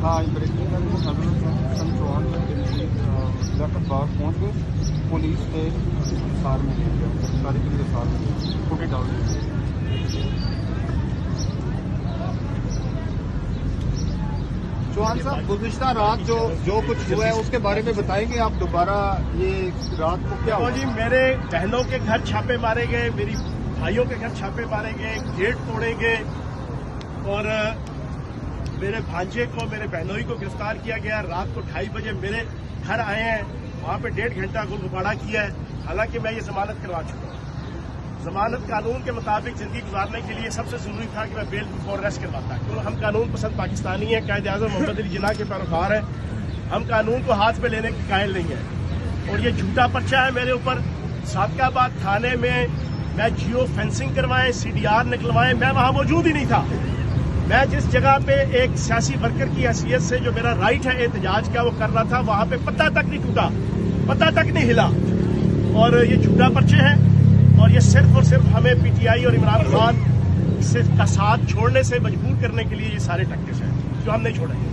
हाँ बरेली का जो सन चौहान इलाका बाग पहुँच गए, पुलिस के सार में ले गया, गिरफ्तारी के लिए सार में फुटेज डाल दी। चौहान साहब, गुज़िश्ता रात जो कुछ हुआ है उसके बारे में बताएंगे आप दोबारा? ये रात को क्या हुआ? जी, मेरे बहनों के घर छापे मारे गए, मेरी भाइयों के घर छापे मारे गए, गेट तोड़े गए और मेरे भांजे को, मेरे बहनोई को गिरफ्तार किया गया। रात को 2:30 बजे मेरे घर आए हैं, वहां पे 1.5 घंटा गोलगप्पाड़ा किया है। हालांकि मैं ये जमानत करवा चुका हूँ। जमानत कानून के मुताबिक जिंदगी गुजारने के लिए सबसे जरूरी था कि मैं बेल बिफोर अरेस्ट करवाता, क्योंकि हम कानून पसंद पाकिस्तानी हैं, कायदे आज़म मोहम्मद अली जिन्ना के पैरोकार हैं। हम कानून को हाथ में लेने के कायल नहीं है। और ये झूठा पर्चा है मेरे ऊपर। सादकाबाद थाने में मैं जियो फेंसिंग करवाएं, CDR निकलवाएं, मैं वहां मौजूद ही नहीं था। मैं जिस जगह पे एक सियासी वर्कर की हैसियत से जो मेरा राइट है एहतजाज का वो कर रहा था, वहां पे पत्ता तक नहीं टूटा, पत्ता तक नहीं हिला। और ये झूठा पर्चे हैं और ये सिर्फ और सिर्फ हमें PTI और इमरान खान का साथ छोड़ने से मजबूर करने के लिए ये सारे टैक्टिक्स हैं जो हम नहीं छोड़ेंगे।